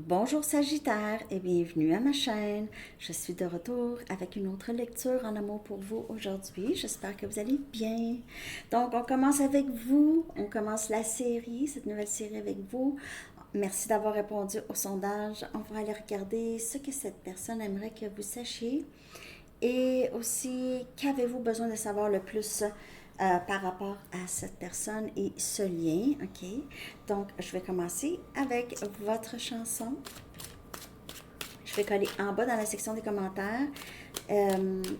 Bonjour Sagittaire et bienvenue à ma chaîne. Je suis de retour avec une autre lecture en amour pour vous aujourd'hui. J'espère que vous allez bien. Donc on commence avec vous, on commence la série, cette nouvelle série avec vous. Merci d'avoir répondu au sondage. On va aller regarder ce que cette personne aimerait que vous sachiez. Et aussi, qu'avez-vous besoin de savoir le plus par rapport à cette personne et ce lien, ok? Donc, je vais commencer avec votre chanson. Je vais coller en bas dans la section des commentaires.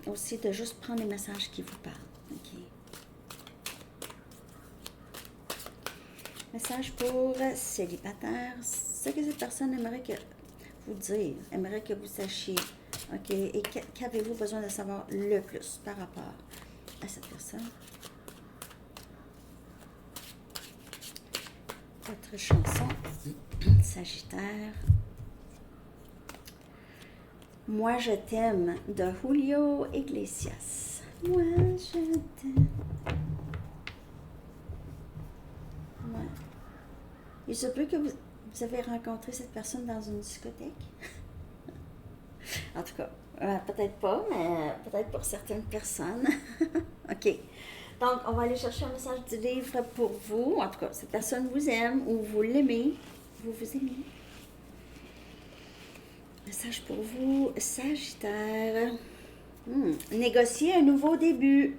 Aussi, de juste prendre les messages qui vous parlent, ok? Message pour célibataire. Ce que cette personne aimerait que vous dire, aimerait que vous sachiez, ok? Et qu'avez-vous besoin de savoir le plus par rapport à cette personne? Votre chanson, Sagittaire. Moi je t'aime de Julio Iglesias. Moi je t'aime. Ouais. Il se peut que vous avez rencontré cette personne dans une discothèque. En tout cas, peut-être pas, mais peut-être pour certaines personnes. OK. Donc, on va aller chercher un message du livre pour vous. En tout cas, cette personne vous aime ou vous l'aimez. Vous vous aimez. Message pour vous, Sagittaire. Négocier un nouveau début.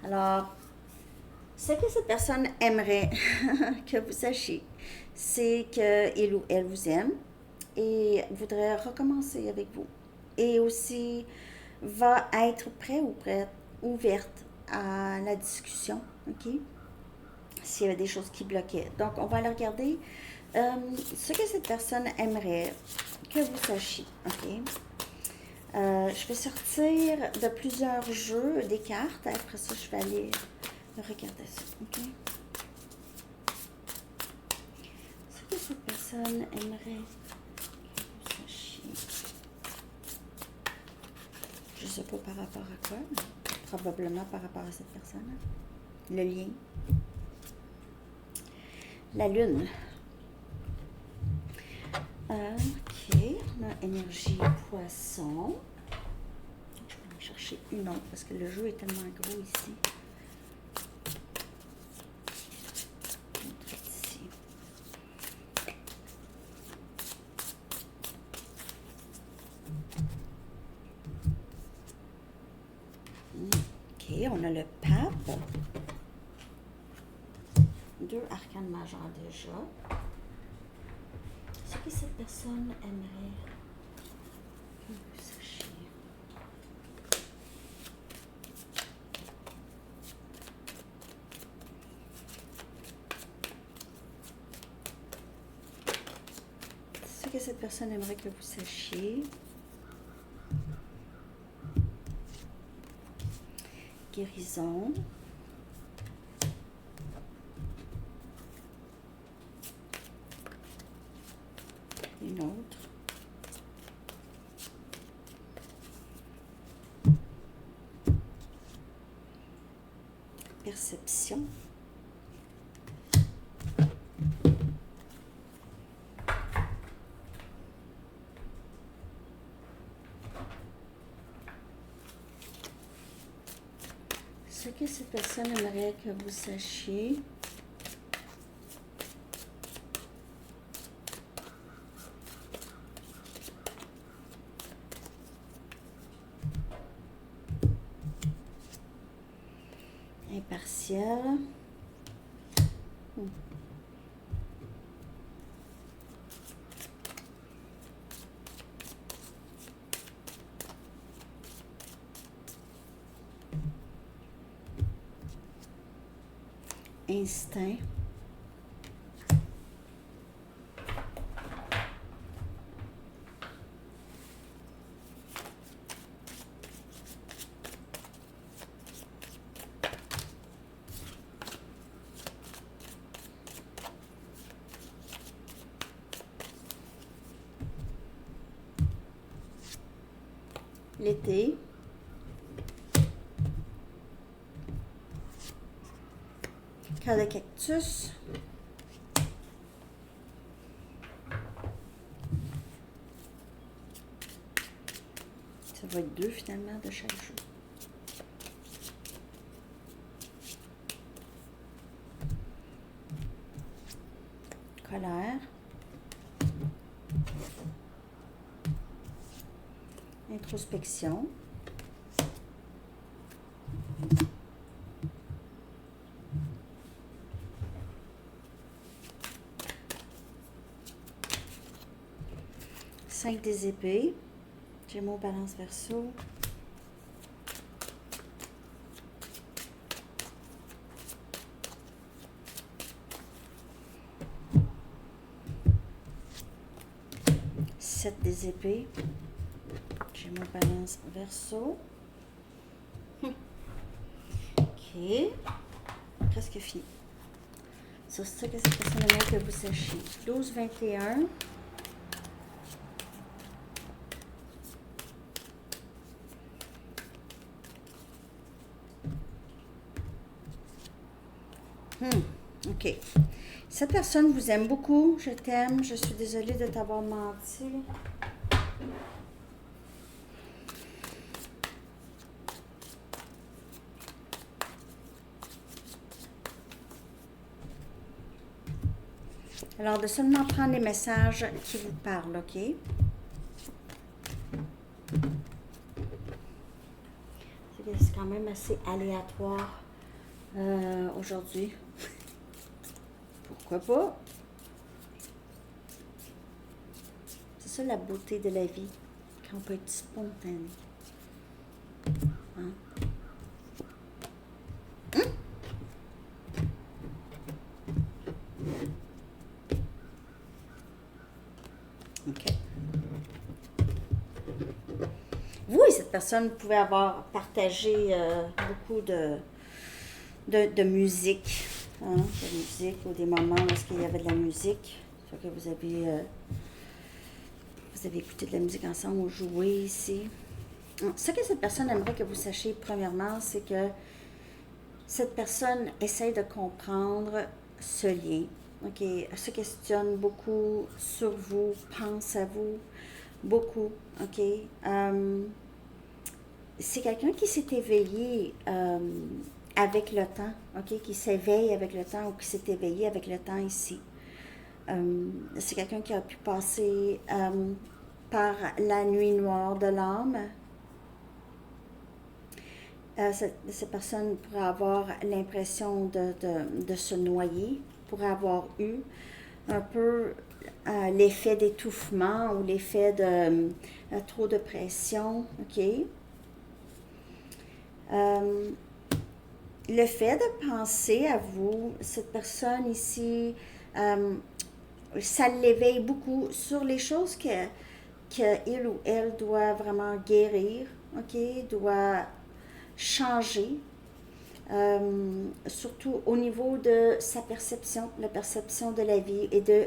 Alors, ce que cette personne aimerait que vous sachiez, c'est qu'il ou elle vous aime et voudrait recommencer avec vous. Et aussi va être prêt ou prête, ouverte à la discussion, ok? S'il y avait des choses qui bloquaient. Donc, on va aller regarder ce que cette personne aimerait que vous sachiez, ok? Je vais sortir de plusieurs jeux, des cartes. Après ça, je vais aller regarder ça, ok? Ce que cette personne aimerait que vous sachiez. Je ne sais pas par rapport à quoi, mais probablement par rapport à cette personne. Le lien. La lune. Ok, on a énergie poisson. Je vais en chercher une autre parce que le jeu est tellement gros ici. Ici. Ok, on a le pape. 2 arcanes majeures déjà. Ce que cette personne aimerait que vous sachiez. Ce que cette personne aimerait que vous sachiez. Guérison. Une autre. Perception. Ce que cette personne aimerait que vous sachiez. Impartial. Instinct. L'été. Cœur de cactus. va être 2 finalement de chaque jour. Colère. Introspection. Cinq des épées. Gémeaux, Balance, Verseau. Sept des épées. Gémeaux, Balance, Verseau. OK. Presque fini. C'est ça que cette personne aimerait que vous sachiez. 12, 21. OK. Cette personne vous aime beaucoup. Je t'aime. Je suis désolée de t'avoir menti. Alors, de seulement prendre les messages qui vous parlent, OK? C'est quand même assez aléatoire aujourd'hui. Pourquoi pas? C'est ça la beauté de la vie, quand on peut être spontané. Hein? OK. Vous et cette personne, vous pouvez avoir partagé beaucoup de musique, hein, de musique, ou des moments lorsqu'il y avait de la musique. C'est que vous avez écouté de la musique ensemble ou joué ici. Ce que cette personne aimerait que vous sachiez, premièrement, c'est que cette personne essaie de comprendre ce lien. OK? Elle se questionne beaucoup sur vous, pense à vous, beaucoup. OK? C'est quelqu'un qui s'est éveillé avec le temps, OK? Qui s'éveille avec le temps ou qui s'est éveillé avec le temps ici. C'est quelqu'un qui a pu passer par la nuit noire de l'âme. Cette personne pourrait avoir l'impression de se noyer, pourrait avoir eu un peu l'effet d'étouffement ou l'effet de trop de pression, OK? Le fait de penser à vous, cette personne ici, ça l'éveille beaucoup sur les choses qu'il ou elle doit vraiment guérir, OK? Doit changer, surtout au niveau de sa perception, la perception de la vie et de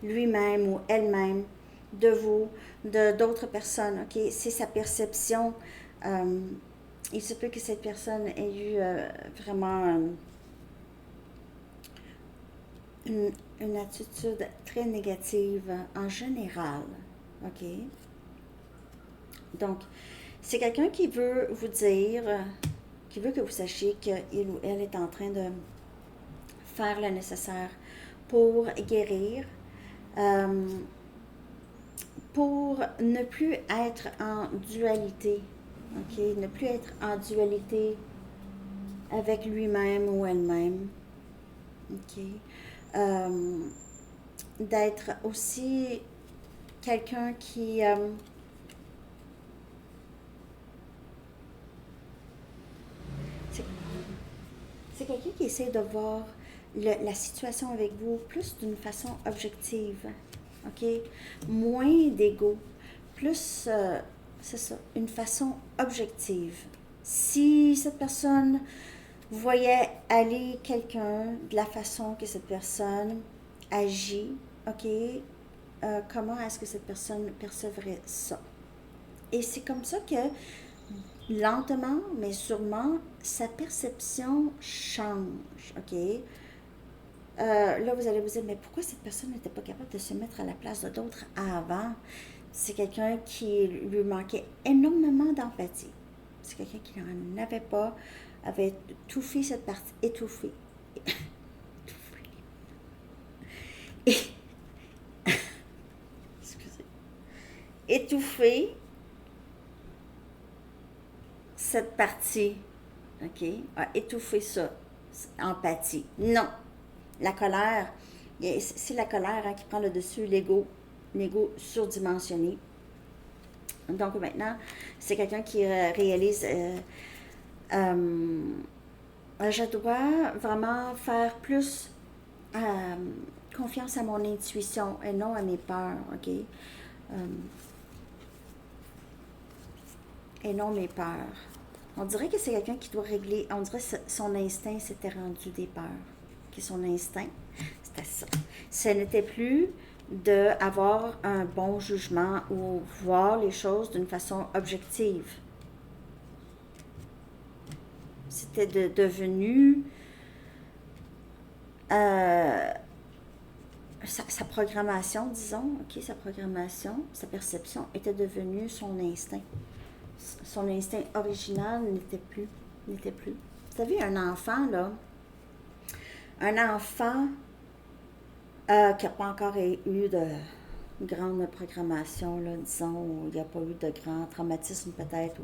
lui-même ou elle-même, de vous, de d'autres personnes, OK? C'est sa perception. Il se peut que cette personne ait eu vraiment une attitude très négative en général, OK? Donc, c'est quelqu'un qui veut vous dire, qui veut que vous sachiez qu'il ou elle est en train de faire le nécessaire pour guérir, pour ne plus être en dualité, OK? Ne plus être en dualité avec lui-même ou elle-même, OK? D'être aussi quelqu'un qui... c'est quelqu'un qui essaie de voir la situation avec vous plus d'une façon objective, OK? Moins d'ego, plus, c'est ça, une façon objective. Si cette personne voyait aller quelqu'un de la façon que cette personne agit, OK? Comment est-ce que cette personne percevrait ça? Et c'est comme ça que lentement, mais sûrement, sa perception change, OK? Là, vous allez vous dire, mais pourquoi cette personne n'était pas capable de se mettre à la place de d'autres avant? C'est quelqu'un qui lui manquait énormément d'empathie. C'est quelqu'un qui n'en avait pas, avait étouffé cette partie, étouffé. Et, excusez, étouffer cette partie, OK, a étouffé ça, empathie. Non, la colère, c'est la colère qui prend le dessus, l'ego surdimensionné. Donc maintenant, c'est quelqu'un qui réalise, je dois vraiment faire plus euh, confiance à mon intuition et non à mes peurs, OK? Et non mes peurs. On dirait que c'est quelqu'un qui doit régler, on dirait que son instinct s'était rendu des peurs. Que son instinct, c'était ça. Ce n'était plus d'avoir un bon jugement ou voir les choses d'une façon objective. C'était devenu sa programmation, disons, ok, sa programmation, sa perception était devenue son instinct. Son instinct original n'était plus. Vous savez, un enfant, là, un enfant qui n'a pas encore eu de grande programmation, là, disons, ou il n'y a pas eu de grand traumatisme peut-être,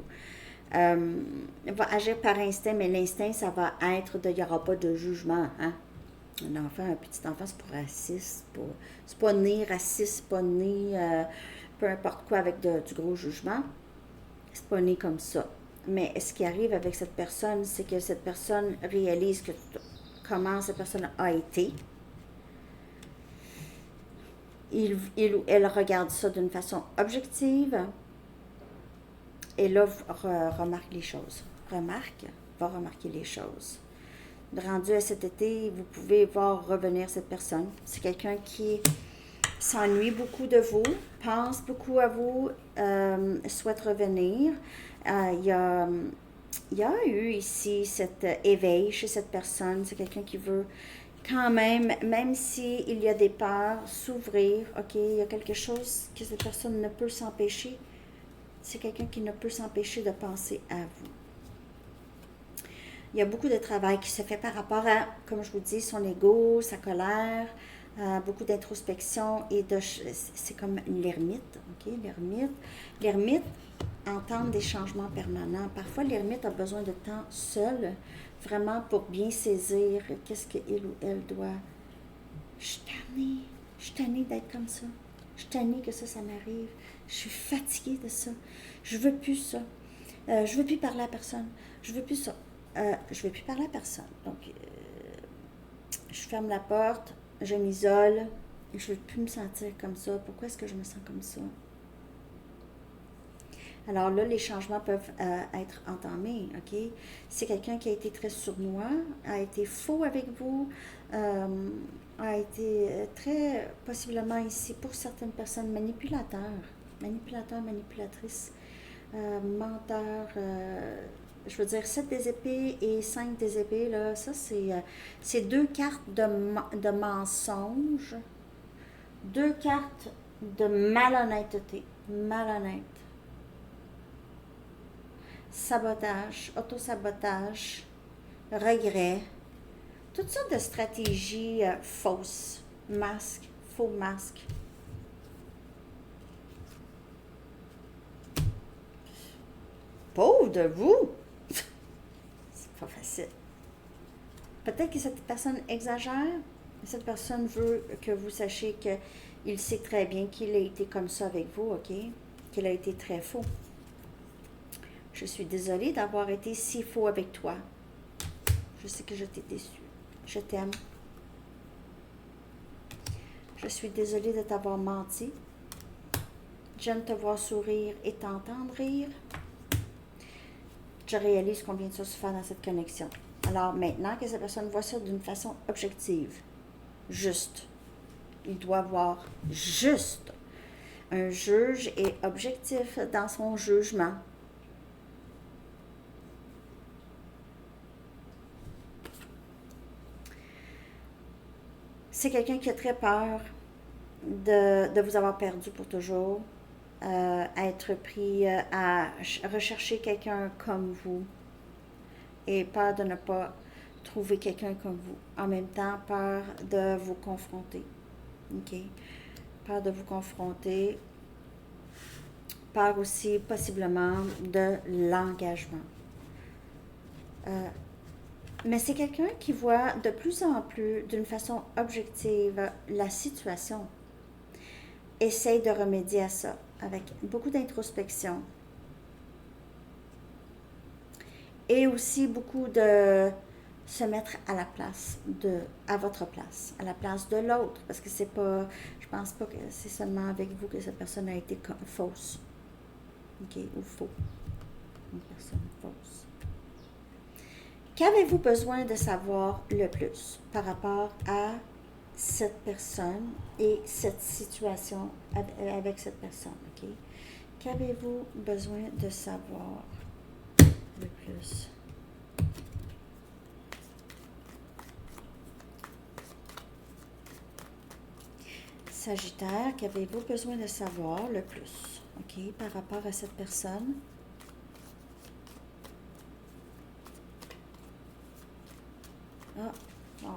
va agir par instinct, mais l'instinct, ça va être il n'y aura pas de jugement, hein? Un petit enfant, c'est pas raciste, c'est pas né raciste, c'est pas né peu importe quoi avec du gros jugement, c'est pas né comme ça. Mais ce qui arrive avec cette personne, c'est que cette personne réalise comment cette personne a été. Il ou elle regarde ça d'une façon objective et là, remarque les choses. Va remarquer les choses. Rendu à cet été, vous pouvez voir revenir cette personne. C'est quelqu'un qui s'ennuie beaucoup de vous, pense beaucoup à vous, souhaite revenir. Il y a eu ici cet éveil chez cette personne. C'est quelqu'un qui veut quand même s'il y a des peurs, s'ouvrir. OK, il y a quelque chose que cette personne ne peut s'empêcher. C'est quelqu'un qui ne peut s'empêcher de penser à vous. Il y a beaucoup de travail qui se fait par rapport à, comme je vous dis, son ego, sa colère, beaucoup d'introspection et c'est comme l'ermite, ok? L'ermite entame des changements permanents. Parfois, l'ermite a besoin de temps seul, vraiment pour bien saisir qu'est-ce qu'il ou elle doit. Je suis tannée d'être comme ça. Je suis tannée que ça m'arrive. Je suis fatiguée de ça. Je veux plus ça. Je veux plus parler à personne. Je veux plus ça. Je vais plus parler à personne. Donc, je ferme la porte, je m'isole, je ne veux plus me sentir comme ça. Pourquoi est-ce que je me sens comme ça? Alors là, les changements peuvent être entamés, OK? C'est quelqu'un qui a été très sournois, a été faux avec vous, a été très, possiblement ici, pour certaines personnes, manipulatrice, menteur, je veux dire 7 des épées et 5 des épées, là, ça c'est deux cartes de mensonge, deux cartes de malhonnêteté, sabotage, autosabotage, regret, toutes sortes de stratégies fausses, faux masques. Pauvre de vous! C'est pas facile. Peut-être que cette personne exagère. Cette personne veut que vous sachiez qu'il sait très bien qu'il a été comme ça avec vous, OK? Qu'il a été très faux. Je suis désolée d'avoir été si faux avec toi. Je sais que je t'ai déçu. Je t'aime. Je suis désolée de t'avoir menti. J'aime te voir sourire et t'entendre rire. Je réalise combien de choses se fait dans cette connexion. Alors maintenant que cette personne voit ça d'une façon objective, juste, il doit voir juste. Un juge est objectif dans son jugement. C'est quelqu'un qui a très peur de vous avoir perdu pour toujours. être pris à rechercher quelqu'un comme vous et peur de ne pas trouver quelqu'un comme vous. En même temps, peur de vous confronter. OK? Peur de vous confronter. Peur aussi possiblement de l'engagement. Mais c'est quelqu'un qui voit de plus en plus, d'une façon objective, la situation. Essaye de remédier à ça avec beaucoup d'introspection. Et aussi beaucoup de se mettre à la place à votre place, à la place de l'autre, parce que c'est pas, je pense pas que c'est seulement avec vous que cette personne a été fausse, ok, ou faux, une personne fausse. Qu'avez-vous besoin de savoir le plus par rapport à cette personne et cette situation avec cette personne, ok? Qu'avez-vous besoin de savoir le plus? Sagittaire, qu'avez-vous besoin de savoir le plus, ok, par rapport à cette personne? Ah, bon,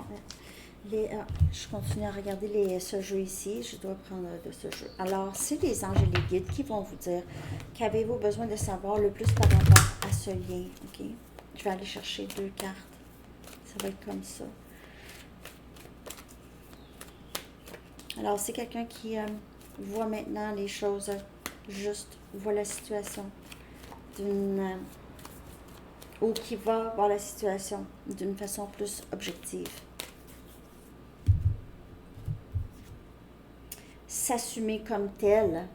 je continue à regarder ce jeu ici. Je dois prendre de ce jeu. Alors, c'est les anges et les guides qui vont vous dire qu'avez-vous besoin de savoir le plus par rapport à ce lien. Ok? Je vais aller chercher 2 cartes. Ça va être comme ça. Alors, c'est quelqu'un qui voit maintenant les choses juste, voit la situation ou qui va voir la situation d'une façon plus objective. S'assumer comme tel.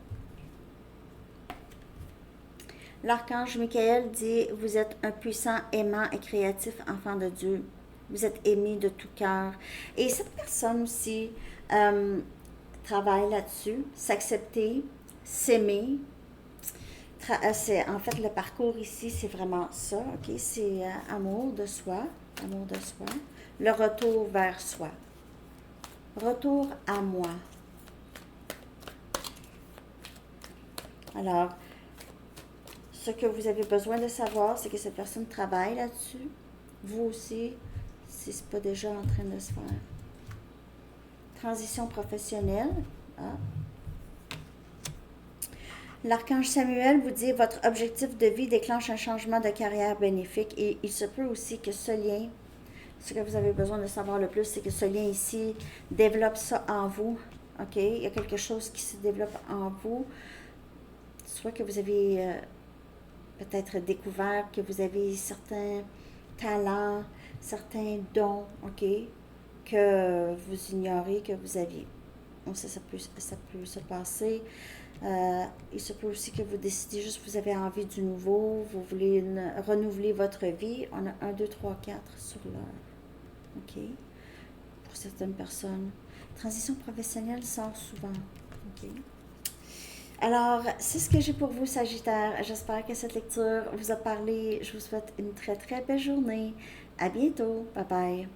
L'archange Michael dit: vous êtes un puissant, aimant et créatif enfant de Dieu. Vous êtes aimé de tout cœur. Et cette personne aussi travaille là-dessus, s'accepter, s'aimer. En fait, le parcours ici, c'est vraiment ça, ok? C'est amour de soi, le retour vers soi. Retour à moi. Alors, ce que vous avez besoin de savoir, c'est que cette personne travaille là-dessus. Vous aussi, si ce n'est pas déjà en train de se faire. Transition professionnelle. Ah. L'archange Samuel vous dit: votre objectif de vie déclenche un changement de carrière bénéfique. Et il se peut aussi que ce lien, ce que vous avez besoin de savoir le plus, c'est que ce lien ici développe ça en vous. OK? Il y a quelque chose qui se développe en vous. Soit que vous avez peut-être découvert que vous avez certains talents, certains dons, OK, que vous ignorez que vous aviez. Donc ça peut se passer. Il se peut aussi que vous décidez juste que vous avez envie du nouveau, vous voulez renouveler votre vie. On a 1, 2, 3, 4 sur l'heure. OK? Pour certaines personnes. Transition professionnelle sort souvent. OK? Alors, c'est ce que j'ai pour vous, Sagittaire. J'espère que cette lecture vous a parlé. Je vous souhaite une très, très belle journée. À bientôt. Bye bye.